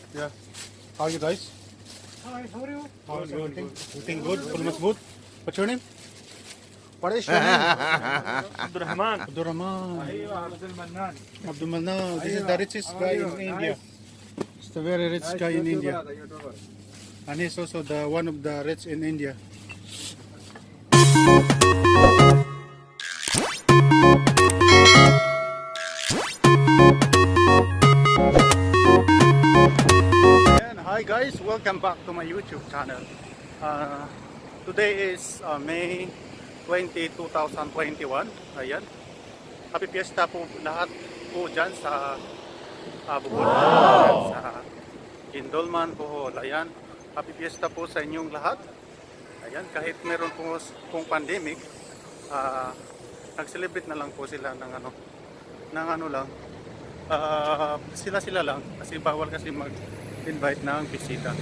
Yeah. How are you guys? Hi, how are you? How is everything? Everything good? Almost good? What's your name? What is your name? Abdurrahman. Abdul Rahman. Abdul Mannan. Abdul Mannan. This is the richest guy in India. He's the very rich guy in India. And he's also the one of the rich in India. And hi guys, welcome back to my YouTube channel. Today is May 20, 2021. Ayan. Happy Fiesta po lahat po dyan sa Bohol. Wow! Sa Indolman, Bohol. Ayan. Happy Fiesta po sa inyong lahat. Ayan. Kahit meron pong pandemic, nag-celebrate na lang po sila ng ano lang. Sila lang kasi bawal kasi mag-invite ng bisita.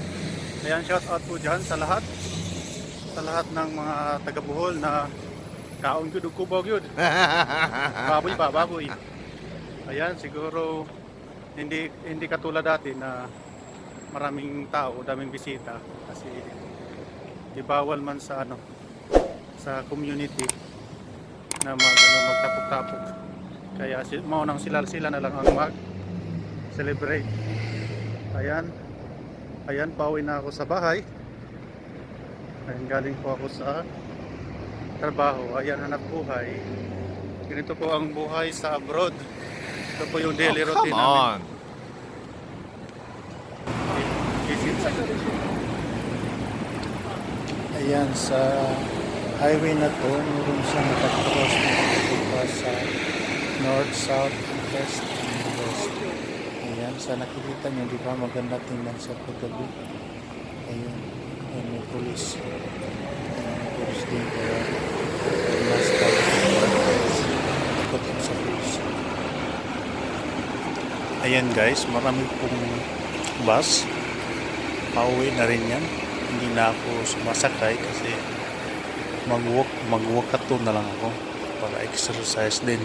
Ayan, shout out po dyan sa lahat ng mga taga Bohol na kaon gyud ug kubaw gyud. Baboy. Ayan, siguro hindi katulad dati na maraming tao, daming bisita kasi ibawal man sa sa community na magtapok-tapok. Kaya maunang sila na lang ang mag-celebrate. Ayan, pauwi na ako sa bahay. Ayan, galing po ako sa trabaho. Ayan, hanap buhay. Ganito po ang buhay sa abroad. Ito po yung daily routine namin. Ayan, sa highway na to, meron siyang nakakross na sa north, south, west, and west. Ayan, sa nakikita nyo, di ba maganda tingnan sa paggabi. Ayan, may police. May police din kaya mas ikot sa police. Ayan guys, marami pong bus. Pauwi na rin yan. Hindi na ako sumasakay kasi mag-walk na lang ako para exercise din,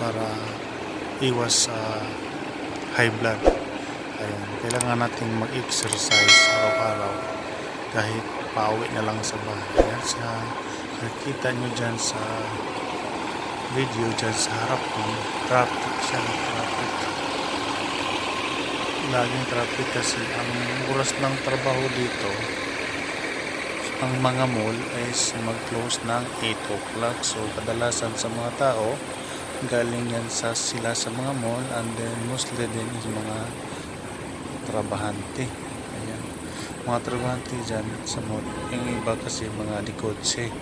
para iwas sa high blood. Ayan, kailangan natin mag-exercise araw-araw kahit pauwi na lang sa bahay. Ayan, nakikita nyo dyan sa video dyan sa harap ko, traffic siya, traffic. Laging traffic kasi ang oras ng trabaho dito ang mga mall is mag-close ng 8 o'clock. So kadalasan sa mga tao galing yan sila sa mga mall, and then mostly din is mga trabahante. Ayan, mga trabahante dyan sa mall. Yung iba kasi mga likotse,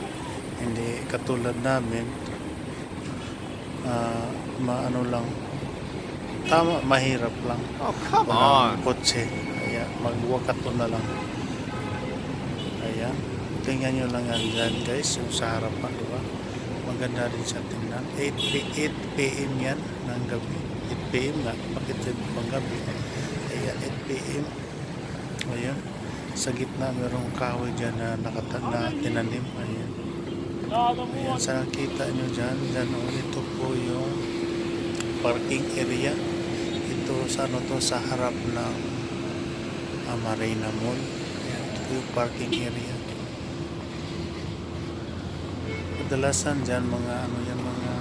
hindi katulad namin lang mahirap lang. Oh, come on. Kotse. Ayan, mag-walkathon na lang. Ayan, tingnan nyo lang yan dyan guys, yung sa harapan, diba? Maganda rin siya tingnan. 8 p.m. yan ng gabi. 8 p.m. nga, bakit yan pang gabi? Ayan, 8 p.m. Ayan, sa gitna merong kahoy dyan na tinanim. Ayan, ayan, sa nakita nyo dyan, ito po yung parking area. Ito sa harap ng Marina Mall. Ayan, ito yung parking area. Kadalasan dyan mga mga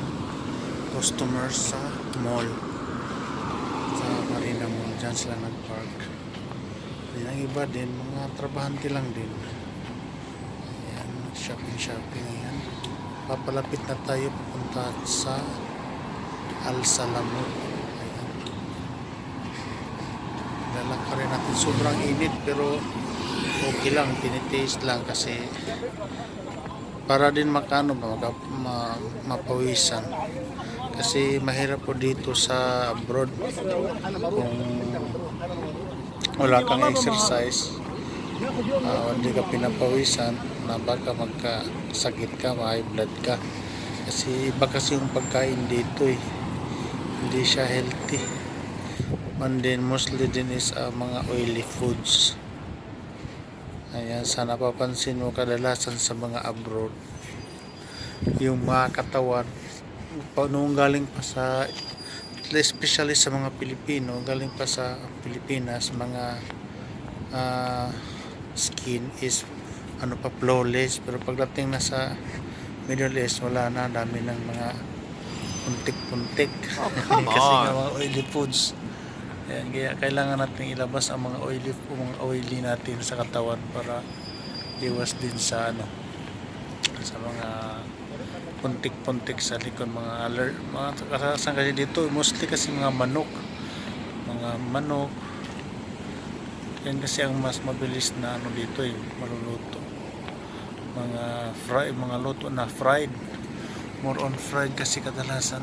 customers sa mall, sa Marina Mall, dyan sila nag-park. Ayan, ang iba din mga trabahante lang din. Ayan, shopping. Ayan, papalapit na tayo pupunta sa Al Salamut. Ayan, lalakarin natin, sobrang init pero okay lang, tinitaste lang kasi para din mapawisan kasi mahirap po dito sa abroad kung wala kang exercise, hindi ka pinapawisan na baka magkasakit ka, high blood ka kasi iba kasi yung pagkain dito hindi siya healthy, and then mostly din is mga oily foods. Ayan, sana papansin mo kadalasan sa mga abroad yung mga katawan nung galing pa sa especially sa mga Pilipino, galing pa sa Pilipinas, mga skin is ano pa, flawless. Pero pagdating na sa Middle East, wala na, dami ng mga puntik-puntik. Kasi nga mga oily foods. Ayan, kaya kailangan natin ilabas ang mga oily natin sa katawan para iwas din sa sa mga puntik-puntik sa likod, mga kasarasan kasi dito, mostly kasi mga manok, yan kasi ang mas mabilis na dito maluluto, mga luto na fried, more on fried kasi kadalasan,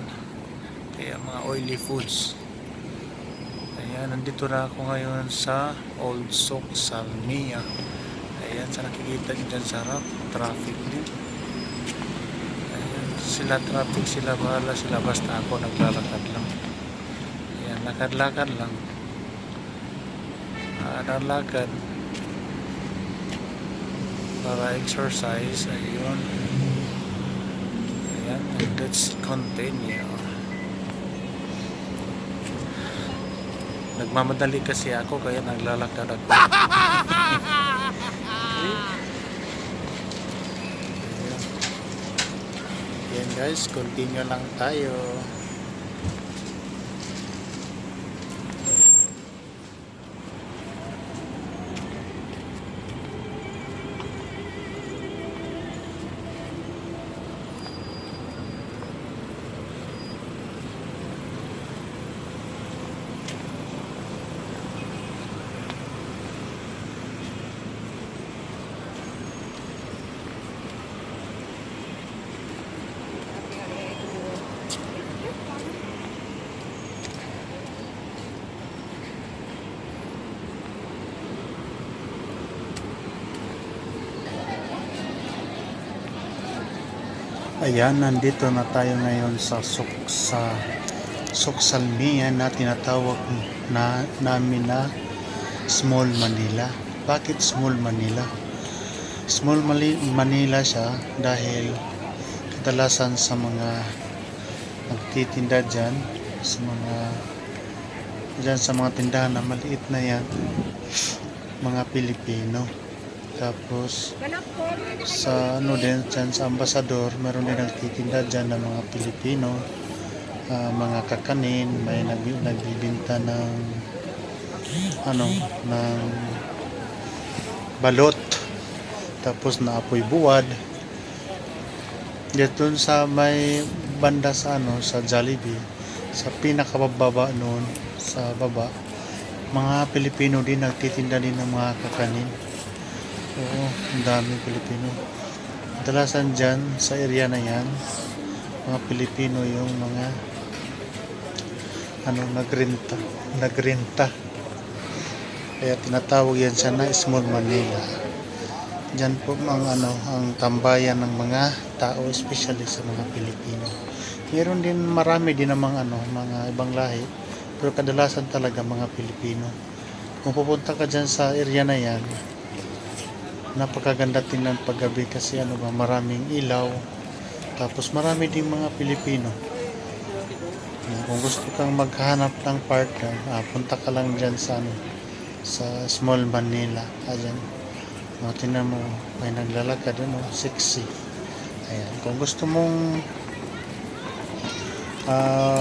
kaya mga oily foods. Ayan, nandito na ako ngayon sa Old Souk Salmiya. Ayan, sa nakikita nyo dyan sa harap, traffic din. Ayan, sila traffic, sila bahala sila, basta ako naglalakad lang. Ayan, lakad-lakad lang. Nalakad para exercise. Ayun. Ayan, let's continue. Nagmamadali kasi ako kaya naglalakad ako. Ayan guys, continue lang tayo. Ayan, nandito na tayo ngayon sa Souk Salmiya na tinatawag namin na Small Manila. Bakit Small Manila? Small Manila siya dahil kadalasan sa mga nagtitinda dyan, sa mga tindahan na maliit na yan, mga Pilipino. Tapos sa din dyan sa Ambassador, meron din nagtitinda dyan ng mga Pilipino, mga kakanin, may nagbibinta ng ng balot, tapos naapoy buwad. Dito sa may banda sa sa Jollibee, sa pinakababa noon sa baba, mga Pilipino din nagtitinda din ng mga kakanin. Oo, ang daming Pilipino. Kadalasan dyan sa area na yan, mga Pilipino yung mga nagrenta. Kaya tinatawag yan siya na Small Manila. Dyan po ang tambayan ng mga tao, especially sa mga Pilipino. Meron din marami din namang mga ibang lahi, pero kadalasan talaga mga Pilipino. Kung pupunta ka dyan sa area na yan, napakaganda tingnan paggabi kasi maraming ilaw, tapos marami ding mga Pilipino. Kung gusto kang maghanap ng partner, punta ka lang dyan sa Small Manila. Ayan, tingnan mo, may naglalakad sexy. Ayan, kung gusto mong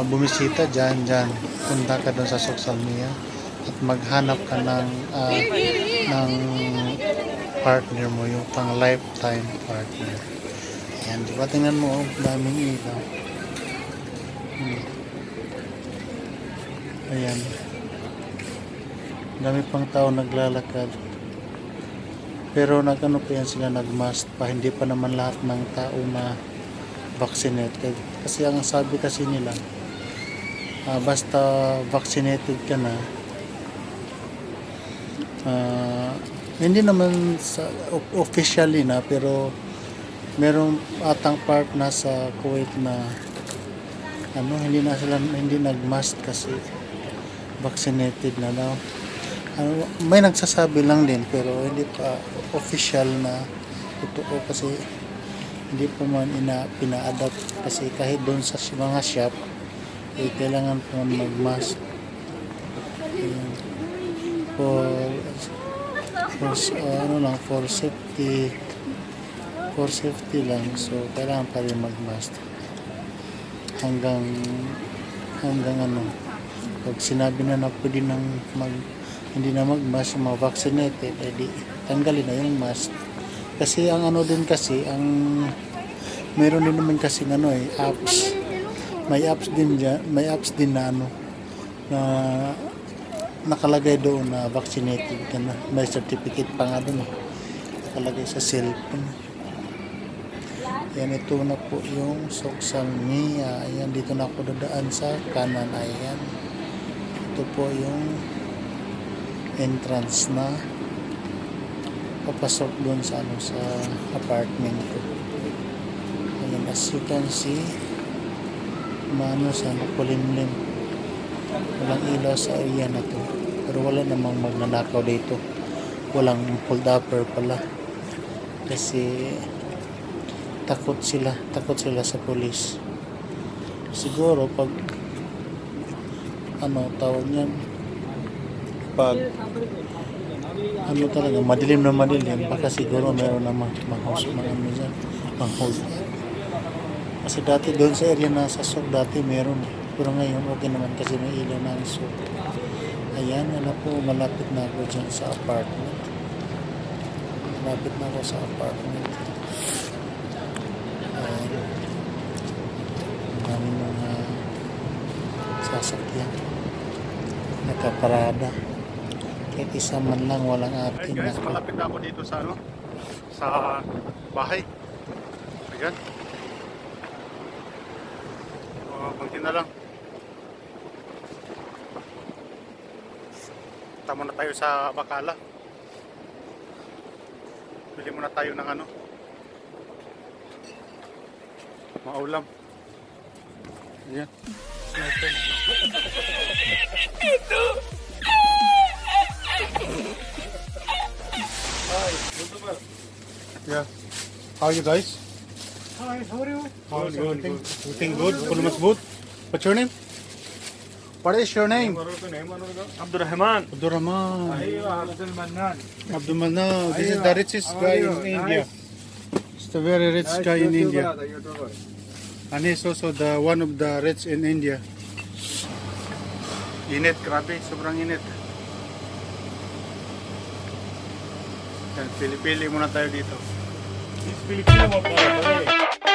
bumisita dyan, punta ka doon sa Souk Salmiya at maghanap ka ng partner mo, yung pang lifetime partner. Ayan, diba, tingnan mo, daming ilaw. Ayan, dami pang tao naglalakad, pero pa yan sila, nagmask pa, hindi pa naman lahat ng tao na vaccinated. Kasi ang sabi kasi nila, basta vaccinated ka na, hindi naman sa officially na, pero meron atang part na sa Kuwait na hindi nagmask kasi vaccinated na daw. May nagsasabi lang din, pero hindi pa official na totoo, kasi hindi pa man pina-adapt, kasi kahit doon sa mga shop kailangan po mag-mask. Ayan. For safety lang, so kailangan pa rin mag-mask hanggang pag sinabi na pwede nang hindi na mag-mask yung mga vaccinated, edi tanggalin na yung mask. Kasi ang din kasi ang meron din naman kasi apps, may apps din na na nakalagay doon na vaccinated ka na, may certificate pa nga doon nakalagay sa cellphone. Yan, ito na po yung Soksalmia. Ayan, dito na ako dadaan sa kanan. Ayan, ito po yung entrance na papasok doon sa sa apartment ko. Ayan, as you can see, sa makulimlim, walang ilaw sa area na to, pero wala namang magnanakaw dito, walang hold upper pala kasi takot sila sa pulis. Siguro pag tawag niyan, pag talaga madilim, baka siguro meron na mang-hold up. Kasi dati doon sa area na sa Sok dati meron, pero ngayon okay naman kasi may ilaw na ang Sok. Ayan, malapit na ako dyan sa apartment. Ang daming mga sasakyan nakaparada, kahit isa man lang walang atin. Guys, malapit na ako dito sa sa bahay. Ayan, konti na lang, tama na tayo sa Bacala. Bili muna tayo ng maulam. Ayan. Yeah. How are you guys? Hi, how are you? How's everything? Everything good? Kulmas good? What's your name? What is your name? Abdurrahman. Abdurrahman. Abdul Mannan. Abdul Mannan. This is the richest guy in India. It's the very rich guy in India. And he's also the one of the rich in India. Init, grabe, sobrang init. Yan, pili-pili muna tayo dito. Is Filipino mo pa.